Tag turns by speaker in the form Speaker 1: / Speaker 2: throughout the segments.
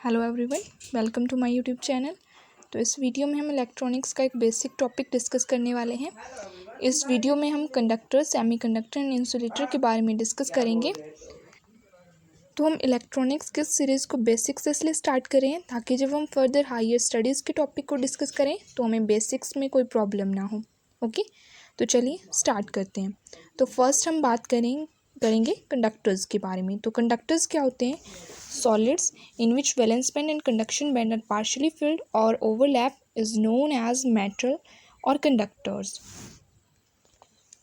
Speaker 1: Hello everyone, welcome to my YouTube channel. तो इस video में हम इलेक्ट्रॉनिक्स का एक बेसिक टॉपिक डिस्कस करने वाले हैं। इस वीडियो में हम कंडक्टर, सेमीकंडक्टर एंड इंसुलेटर के बारे में डिस्कस करेंगे। तो हम इलेक्ट्रॉनिक्स के सीरीज़ को बेसिक्स से इसलिए स्टार्ट कर रहे हैं ताकि जब हम फर्दर हायर स्टडीज़ के टॉपिक को डिस्कस करें तो हमें बेसिक्स में कोई प्रॉब्लम ना हो। ओके, तो चलिए स्टार्ट करते हैं। तो फर्स्ट हम बात करेंगे कंडक्टर्स के बारे में। तो कंडक्टर्स क्या होते हैं? Solids in which valence band and conduction band are partially filled or overlap is known as metal or conductors.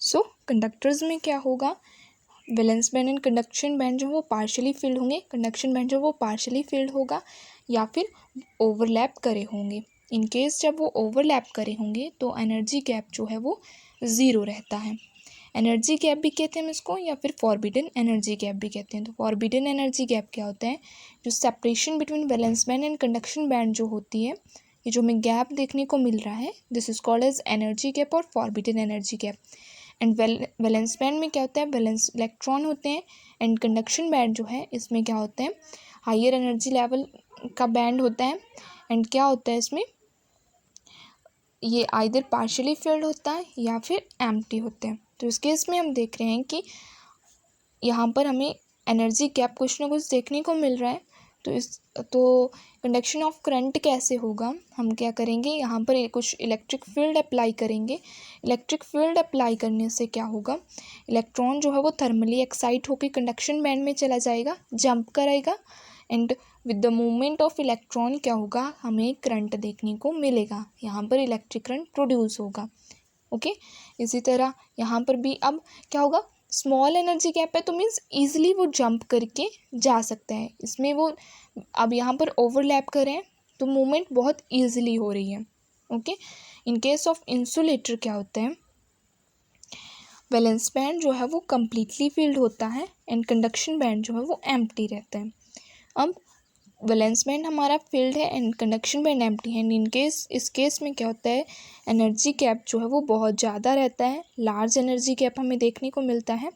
Speaker 1: So conductors में क्या होगा? Valence band and conduction band जो वो पार्शली फिल्ड होंगे, कंडक्शन बैंड जो वो पार्शली फिल्ड होगा या फिर ओवरलैप करे होंगे। इन केस जब वो ओवरलैप करे होंगे तो एनर्जी गैप जो है वो ज़ीरो रहता है। एनर्जी गैप भी कहते हैं हम इसको, या फिर फॉरबिडन एनर्जी गैप भी कहते हैं। तो फॉरबिडन एनर्जी गैप क्या होता है? जो separation between valence band and conduction band जो होती है, ये जो हमें गैप देखने को मिल रहा है, this is called as energy gap और forbidden energy gap. And valence band में क्या होता है? वैलेंस इलेक्ट्रॉन होते हैं। एंड कंडक्शन बैंड जो है इसमें क्या होता है? हायर एनर्जी लेवल का बैंड होता है। एंड क्या होता है इसमें? ये आइदर पार्शियली फिल्ड होता है या फिर एम्प्टी होते हैं। तो इस केस में हम देख रहे हैं कि यहाँ पर हमें एनर्जी गैप कुछ ना कुछ देखने को मिल रहा है। तो कंडक्शन ऑफ करंट कैसे होगा? हम क्या करेंगे, यहाँ पर कुछ इलेक्ट्रिक फील्ड अप्लाई करेंगे। इलेक्ट्रिक फील्ड अप्लाई करने से क्या होगा? इलेक्ट्रॉन जो है वो थर्मली एक्साइट होकर कंडक्शन बैंड में चला जाएगा, जंप करेगा। And with the movement of electron क्या होगा? हमें करंट देखने को मिलेगा, यहाँ पर इलेक्ट्रिक करंट प्रोड्यूस होगा। ओके, इसी तरह यहाँ पर भी अब क्या होगा? स्मॉल एनर्जी गैप है तो मीन्स ईजिली वो जंप करके जा सकता है। इसमें वो अब यहाँ पर ओवरलैप करें तो मूवमेंट बहुत ईजिली हो रही है। Okay, in case of insulator क्या होता है? वैलेंस बैंड जो है वो कम्प्लीटली फिल्ड होता है एंड कंडक्शन बैंड जो है वो एम्प्टी रहता है। अब वैलेंस बैंड हमारा फील्ड है एंड कंडक्शन बैंड एम्प्टी है। एंड इस केस में क्या होता है? एनर्जी गैप जो है वो बहुत ज़्यादा रहता है, लार्ज एनर्जी गैप हमें देखने को मिलता है।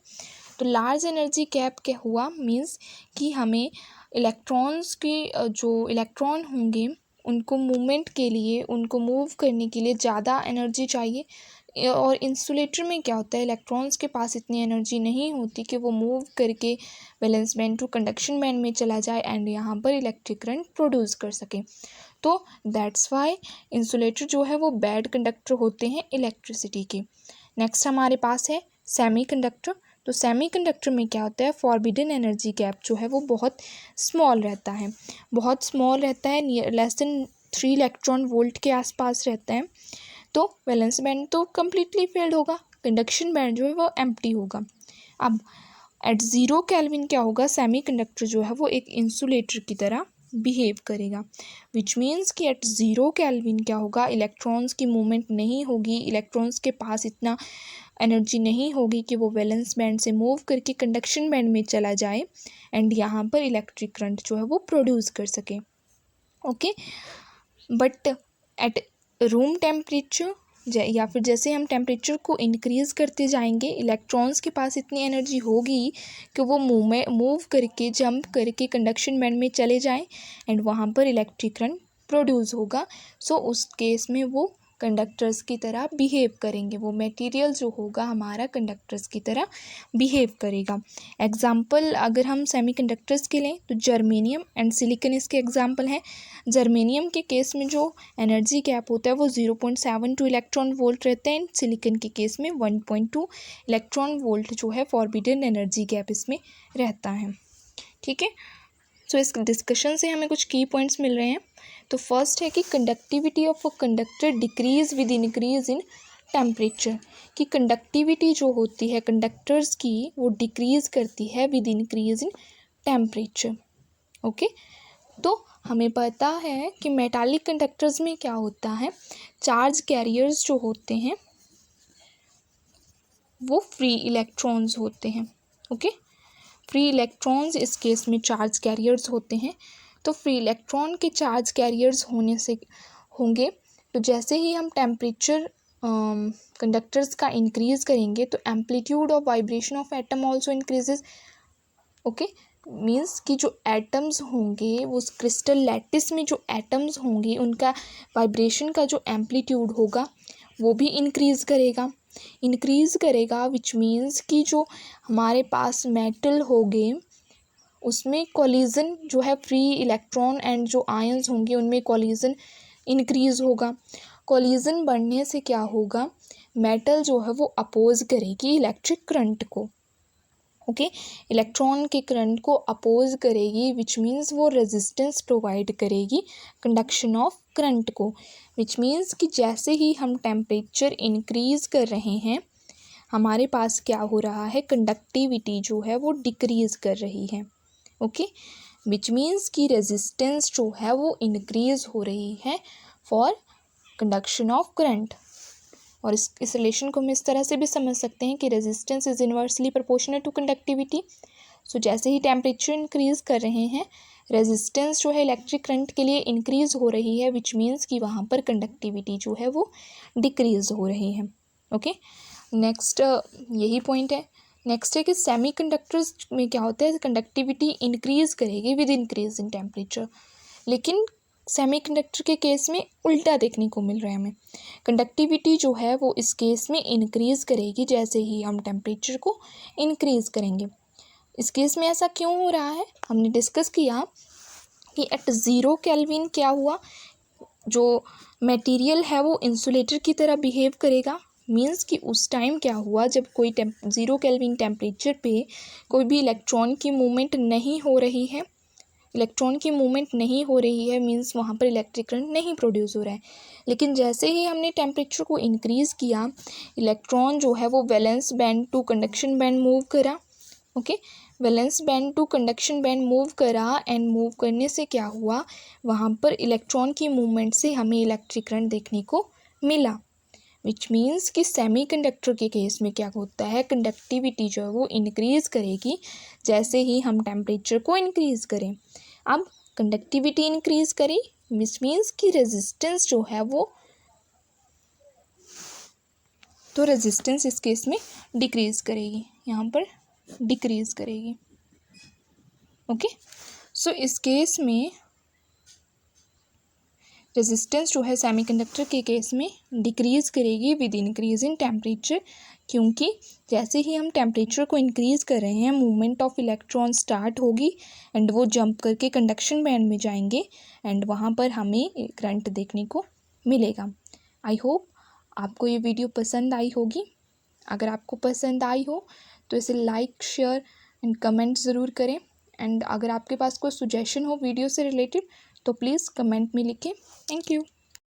Speaker 1: तो लार्ज एनर्जी गैप क्या हुआ? मीन्स कि हमें इलेक्ट्रॉन्स की जो इलेक्ट्रॉन होंगे उनको मूवमेंट के लिए, उनको मूव करने के लिए ज़्यादा एनर्जी चाहिए। और इंसुलेटर में क्या होता है? इलेक्ट्रॉन्स के पास इतनी एनर्जी नहीं होती कि वो मूव करके valence band to conduction band में चला जाए एंड यहाँ पर इलेक्ट्रिक करंट प्रोड्यूस कर सके। तो दैट्स वाई इंसुलेटर जो है वो बैड कंडक्टर होते हैं इलेक्ट्रिसिटी के। नेक्स्ट हमारे पास है सेमीकंडक्टर। तो सेमीकंडक्टर में क्या होता है? फॉरबिडन एनर्जी गैप जो है वो बहुत स्मॉल रहता है, बहुत स्मॉल रहता है, लेस देन 3 इलेक्ट्रॉन वोल्ट के आसपास रहता है। तो वैलेंस बैंड तो कम्प्लीटली फेल्ड होगा, कंडक्शन बैंड जो है वो एम्प्टी होगा। अब एट 0 केल्विन क्या होगा? सेमीकंडक्टर जो है वो एक इंसुलेटर की तरह बिहेव करेगा, विच मीन्स कि एट 0 केल्विन क्या होगा? इलेक्ट्रॉन्स की मूवमेंट नहीं होगी, इलेक्ट्रॉन्स के पास इतना एनर्जी नहीं होगी कि वो वैलेंस बैंड से मूव करके कंडक्शन बैंड में चला जाए एंड यहाँ पर इलेक्ट्रिक करंट जो है वो प्रोड्यूस कर सके। Okay, but at room temperature या फिर जैसे हम टेम्परेचर को इंक्रीज़ करते जाएंगे, इलेक्ट्रॉन्स के पास इतनी एनर्जी होगी कि वो मूव करके, जंप करके कंडक्शन बैंड में चले जाएं एंड वहाँ पर इलेक्ट्रिक करंट प्रोड्यूस होगा। सो उस केस में वो कंडक्टर्स की तरह बिहेव करेंगे, वो मटेरियल जो होगा हमारा कंडक्टर्स की तरह बिहेव करेगा। एग्जाम्पल अगर हम सेमीकंडक्टर्स के लें तो जर्मेनियम एंड सिलिकॉन इसके एग्जाम्पल हैं। जर्मेनियम के केस में जो एनर्जी गैप होता है वो 0.72 इलेक्ट्रॉन वोल्ट रहते हैं। सिलिकॉन के केस में 1.2 इलेक्ट्रॉन वोल्ट जो है फॉरबिडन एनर्जी गैप इसमें रहता है। ठीक है, सो इस डिस्कशन से हमें कुछ की पॉइंट्स मिल रहे हैं। तो फर्स्ट है कि conductivity of a conductor decrease with increase in temperature, कि कंडक्टिविटी जो होती है कंडक्टर्स की वो डिक्रीज करती है with increase in temperature. Okay, तो हमें पता है कि मेटालिक कंडक्टर्स में क्या होता है? चार्ज कैरियर्स जो होते हैं वो फ्री इलेक्ट्रॉन्स होते हैं। ओके, फ्री इलेक्ट्रॉन्स इस केस में चार्ज कैरियर्स होते हैं। तो फ्री इलेक्ट्रॉन के चार्ज कैरियर्स होने से होंगे तो जैसे ही हम टेम्परेचर कंडक्टर्स का इंक्रीज करेंगे तो amplitude of vibration of atom also increases. Okay, means कि जो एटम्स होंगे वो उस क्रिस्टल लैटिस में जो एटम्स होंगे उनका वाइब्रेशन का जो एम्पलीट्यूड होगा वो भी इंक्रीज़ करेगा विच मीन्स कि जो हमारे पास मेटल होंगे उसमें कोलिजन जो है फ्री इलेक्ट्रॉन एंड जो आयंस होंगे उनमें कोलिजन इंक्रीज़ होगा। कोलिजन बढ़ने से क्या होगा, मेटल जो है वो अपोज करेगी इलेक्ट्रिक करंट को, ओके इलेक्ट्रॉन के करंट को अपोज करेगी विच मीन्स वो रेजिस्टेंस प्रोवाइड करेगी कंडक्शन ऑफ करंट को, विच मीन्स कि जैसे ही हम टेम्परेचर इंक्रीज़ कर रहे हैं हमारे पास क्या हो रहा है, कंडक्टिविटी जो है वो डिक्रीज़ कर रही है, ओके विच मीन्स कि रेजिस्टेंस जो है वो इंक्रीज़ हो रही है फॉर कंडक्शन ऑफ करंट। और इस रिलेशन को हम इस तरह से भी समझ सकते हैं कि resistance is inversely proportional to conductivity. So जैसे ही टेम्परेचर इंक्रीज़ कर रहे हैं रेजिस्टेंस जो है इलेक्ट्रिक करंट के लिए इंक्रीज़ हो रही है विच मीन्स कि वहाँ पर कंडक्टिविटी जो है वो डिक्रीज़ हो रही है, ओके नेक्स्ट यही पॉइंट है। नेक्स्ट है कि सेमीकंडक्टर्स में क्या होता है, कंडक्टिविटी इंक्रीज़ करेगी विद इंक्रीज इन टेम्परेचर, लेकिन सेमीकंडक्टर के केस में उल्टा देखने को मिल रहा है हमें, कंडक्टिविटी जो है वो इस केस में इंक्रीज़ करेगी जैसे ही हम टेम्परेचर को इंक्रीज़ करेंगे। इस केस में ऐसा क्यों हो रहा है, हमने डिस्कस किया कि एट 0 केल्विन क्या हुआ, जो मटेरियल है वो इंसुलेटर की तरह बिहेव करेगा, मीन्स कि उस टाइम क्या हुआ जब कोई 0 केल्विन टेम्परेचर पे कोई भी इलेक्ट्रॉन की मूवमेंट नहीं हो रही है, मीन्स वहाँ पर इलेक्ट्रिक करंट नहीं प्रोड्यूस हो रहा है। लेकिन जैसे ही हमने टेम्परेचर को इंक्रीज़ किया इलेक्ट्रॉन जो है वो valence band to conduction band move करा, okay valence band to conduction band move करा एंड मूव करने से क्या हुआ, वहाँ पर इलेक्ट्रॉन की मूवमेंट से हमें इलेक्ट्रिक करंट देखने को मिला, विच मीन्स कि सेमीकंडक्टर के केस में क्या होता है, कंडक्टिविटी जो है वो इंक्रीज़ करेगी जैसे ही हम टेम्परेचर को इंक्रीज़ करें। अब कंडक्टिविटी इंक्रीज़ करी विच मीन्स कि रेजिस्टेंस जो है वो, तो रेजिस्टेंस इस केस में डिक्रीज़ करेगी, यहाँ पर डिक्रीज़ करेगी, ओके सो इस केस में रेजिस्टेंस जो है सेमीकंडक्टर के केस में डिक्रीज़ करेगी विद इंक्रीज इन टेम्परेचर, क्योंकि जैसे ही हम टेम्परेचर को इंक्रीज़ कर रहे हैं मूवमेंट ऑफ इलेक्ट्रॉन स्टार्ट होगी एंड वो जंप करके कंडक्शन बैंड में जाएंगे एंड वहाँ पर हमें करंट देखने को मिलेगा। आई होप आपको ये वीडियो पसंद आई होगी। अगर आपको पसंद आई हो तो इसे लाइक शेयर एंड कमेंट ज़रूर करें, एंड अगर आपके पास कोई सुजेशन हो वीडियो से रिलेटेड तो प्लीज़ कमेंट में लिखें। Thank you.